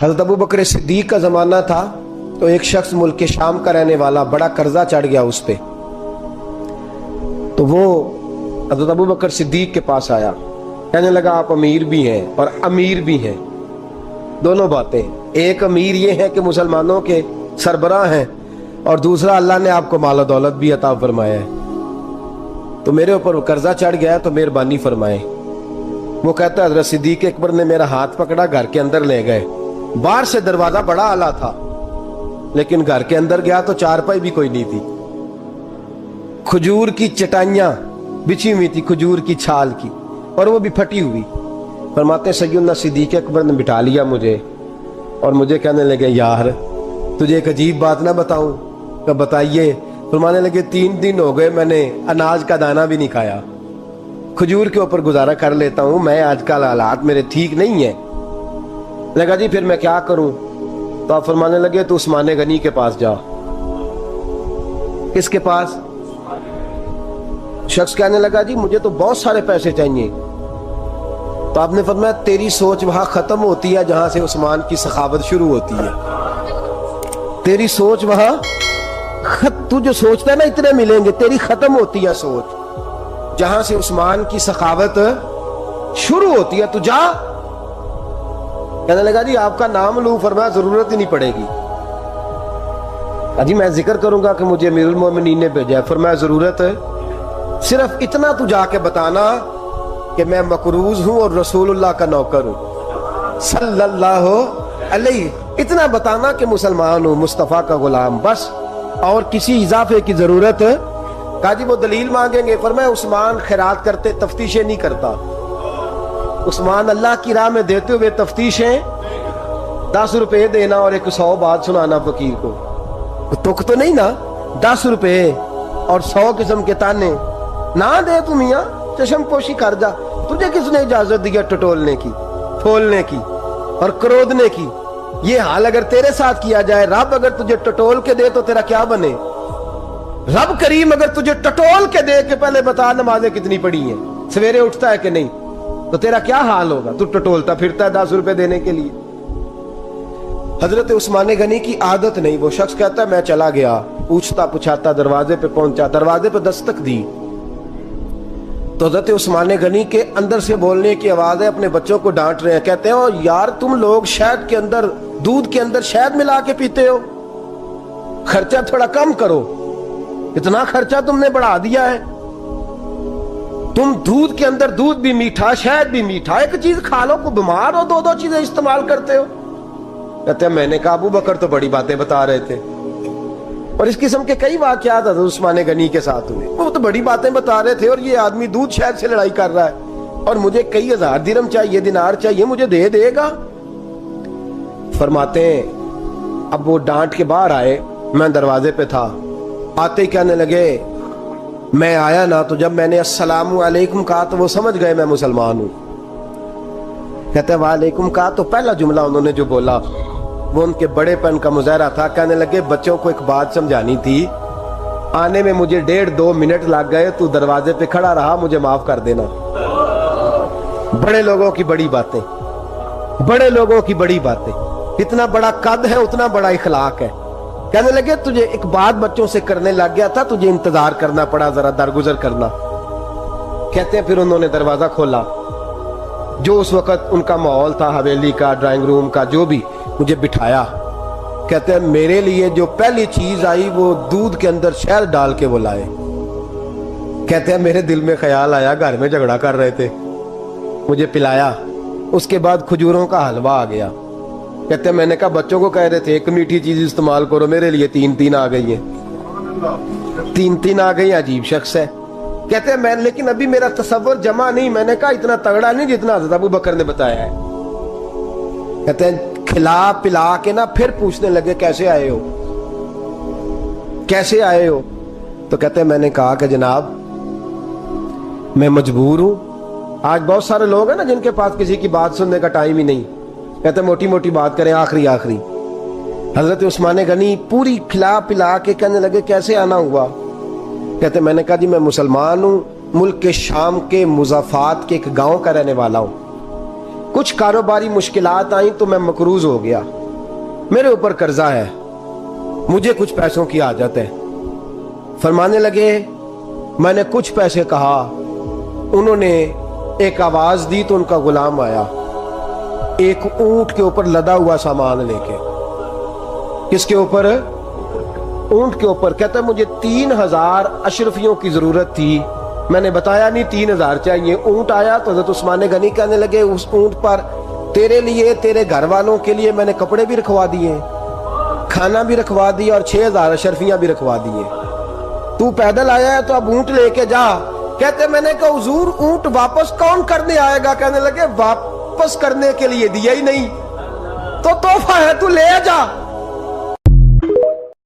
حضرت ابو بکر صدیق کا زمانہ تھا تو ایک شخص ملک شام کا رہنے والا، بڑا قرضہ چڑھ گیا اس پہ، تو وہ حضرت ابو بکر صدیق کے پاس آیا، کہنے لگا آپ امیر بھی ہیں اور امیر بھی ہیں، دونوں باتیں، ایک امیر یہ ہے کہ مسلمانوں کے سربراہ ہیں، اور دوسرا اللہ نے آپ کو مال و دولت بھی عطا فرمایا ہے، تو میرے اوپر قرضہ چڑھ گیا ہے تو مہربانی فرمائیں۔ وہ کہتا ہے حضرت صدیق اکبر نے میرا ہاتھ پکڑا، گھر کے اندر لے گئے، باہر سے دروازہ بڑا اعلیٰ تھا لیکن گھر کے اندر گیا تو چارپائی بھی کوئی نہیں تھی، کھجور کی چٹائیاں بچھی ہوئی تھی، کھجور کی چھال کی، اور وہ بھی پھٹی ہوئی۔ فرماتے ہیں سیدنا صدیق اکبر نے بٹھا لیا مجھے اور مجھے کہنے لگے یار تجھے ایک عجیب بات نہ بتاؤں؟ کہ بتائیے۔ فرمانے لگے 3 دن ہو گئے میں نے اناج کا دانہ بھی نہیں کھایا، کھجور کے اوپر گزارا کر لیتا ہوں میں، آج کل حالات میرے ٹھیک نہیں ہیں۔ لگا جی پھر میں کیا کروں؟ تو آپ فرمانے لگے تو عثمان غنی کے پاس جا۔ کس کے پاس؟ شخص کہنے لگا جی مجھے تو بہت سارے پیسے چاہیے۔ تو آپ نے فرمایا تیری سوچ وہاں ختم ہوتی ہے جہاں سے عثمان کی سخاوت شروع ہوتی ہے، تیری سوچ وہاں تو جو سوچتا ہے نا اتنے ملیں گے، تیری ختم ہوتی ہے سوچ جہاں سے عثمان کی سخاوت شروع ہوتی ہے، تو جا۔ کہنے لگا جی آپ کا نام لوں؟ فرمایا ضرورت ہی نہیں پڑے گی، جی میں ذکر کروں گا کہ مجھے امیر المومنین نے بھیجا ہے۔ فرمایا ضرورت ہے، صرف اتنا تو جا کے بتانا کہ میں مقروض ہوں اور رسول اللہ کا نوکر ہوں صلی اللہ علیہ، اتنا بتانا کہ مسلمان ہوں، مصطفیٰ کا غلام، بس، اور کسی اضافے کی ضرورت۔ کہا جی وہ دلیل مانگیں گے؟ فرمایا عثمان خیرات کرتے تفتیشیں نہیں کرتا، عثمان اللہ کی راہ میں دیتے ہوئے تفتیشیں 10 روپے دینا اور 100 بات سنانا فقیر کو، تک تو نہیں نا، 10 روپے اور 100 قسم کے تانے نہ دے تو میاں چشم پوشی کر جا، تجھے کس نے اجازت دیا ٹٹولنے کی، پھولنے کی اور کرودنے کی؟ یہ حال اگر تیرے ساتھ کیا جائے، رب اگر تجھے ٹٹول کے دے تو تیرا کیا بنے؟ رب کریم اگر تجھے ٹٹول کے دے کہ پہلے بتا نمازیں کتنی پڑھی ہیں، سویرے اٹھتا ہے کہ نہیں، تو تیرا کیا حال ہوگا؟ تو ٹٹولتا پھرتا ہے 10 روپے دینے کے لیے۔ حضرت عثمان غنی کی عادت نہیں، وہ شخص کہتا ہے میں چلا گیا، پوچھتا پچھاتا دروازے پہ پہنچا، دروازے پہ دستک دی تو حضرت عثمان غنی کے اندر سے بولنے کی آواز ہے، اپنے بچوں کو ڈانٹ رہے ہیں، کہتے ہیں یار تم لوگ شہد کے اندر، دودھ کے اندر شہد ملا کے پیتے ہو، خرچہ تھوڑا کم کرو، اتنا خرچہ تم نے بڑھا دیا ہے، تم دودھ کے اندر دودھ بھی میٹھا شہد بھی میٹھا، ایک چیز کھا لو، کو بیمار ہو 2 چیزیں استعمال کرتے ہو۔ کہتے ہیں میں نے کہا ابو بکر تو بڑی باتیں بتا رہے تھے، اور اس قسم کے کئی واقعات حضرت عثمان غنی کے ساتھ ہوئے، وہ تو بڑی باتیں بتا رہے تھے، اور یہ آدمی دودھ شہد سے لڑائی کر رہا ہے، اور مجھے کئی 1000 درہم چاہیے، دینار چاہیے، مجھے دے گا؟ فرماتے ہیں اب وہ ڈانٹ کے باہر آئے، میں دروازے پہ تھا، آتے ہی کہنے لگے میں آیا نا تو جب میں نے السلام علیکم کہا تو وہ سمجھ گئے میں مسلمان ہوں۔ کہتے ہیں وعلیکم کہا تو پہلا جملہ انہوں نے جو بولا وہ ان کے بڑے پن کا مظاہرہ تھا۔ کہنے لگے بچوں کو ایک بات سمجھانی تھی، آنے میں مجھے 1.5-2 منٹ لگ گئے، تو دروازے پہ کھڑا رہا، مجھے معاف کر دینا۔ بڑے لوگوں کی بڑی باتیں، بڑے لوگوں کی بڑی باتیں، اتنا بڑا قد ہے اتنا بڑا اخلاق ہے۔ کہنے لگے تجھے ایک بات بچوں سے کرنے لگ گیا تھا، تجھے انتظار کرنا پڑا، ذرا درگزر کرنا۔ کہتے ہیں پھر انہوں نے دروازہ کھولا، جو اس وقت ان کا ماحول تھا، حویلی کا، ڈرائنگ روم کا، جو بھی، مجھے بٹھایا۔ کہتے ہیں میرے لیے جو پہلی چیز آئی وہ دودھ کے اندر شہد ڈال کے وہ لائے۔ کہتے ہیں میرے دل میں خیال آیا گھر میں جھگڑا کر رہے تھے، مجھے پلایا، اس کے بعد کھجوروں کا حلوہ آ گیا۔ کہتے ہیں میں نے کہا بچوں کو کہہ رہے تھے ایک میٹھی چیز استعمال کرو، میرے لیے 3 آ گئی ہیں، 3 آ گئی، عجیب شخص ہے۔ کہتے ہیں میں لیکن ابھی میرا تصور جمع نہیں، میں نے کہا اتنا تگڑا نہیں جتنا حضرت ابو بکر نے بتایا ہے۔ کہتے ہیں کھلا پلا کے نا پھر پوچھنے لگے کیسے آئے ہو، کیسے آئے ہو؟ تو کہتے ہیں میں نے کہا کہ جناب میں مجبور ہوں، آج بہت سارے لوگ ہیں نا جن کے پاس کسی کی بات سننے کا ٹائم ہی نہیں، کہتے ہیں موٹی موٹی بات کریں، آخری۔ حضرت عثمان غنی پوری کھلا پلا کے کہنے لگے کیسے آنا ہوا؟ کہتے ہیں میں نے کہا جی میں مسلمان ہوں، ملک کے شام کے مضافات کے ایک گاؤں کا رہنے والا ہوں، کچھ کاروباری مشکلات آئیں تو میں مقروض ہو گیا، میرے اوپر قرضہ ہے، مجھے کچھ پیسوں کی حاجت ہے۔ فرمانے لگے میں نے کچھ پیسے کہا، انہوں نے ایک آواز دی تو ان کا غلام آیا ایک اونٹ کے اوپر لدا ہوا سامان لے کے۔ کس کے اوپر؟ اونٹ کے اوپر۔ کہتا ہے مجھے 3000 اشرفیوں کی ضرورت تھی، میں نے بتایا نہیں 3000 چاہیے۔ اونٹ آیا تو حضرت عثمان غنی کہنے لگے اس اونٹ پر تیرے لیے، تیرے گھر والوں کے لیے میں نے کپڑے بھی رکھوا دیے، کھانا بھی رکھوا دیا اور 6000 اشرفیاں بھی رکھوا دیے، تو پیدل آیا ہے تو اب اونٹ لے کے جا۔ کہتے میں نے کہا حضور اونٹ واپس کون کرنے آئے گا؟ کہنے لگے واپس کرنے کے لیے دیا ہی نہیں تو تحفہ ہے، تو لے جا۔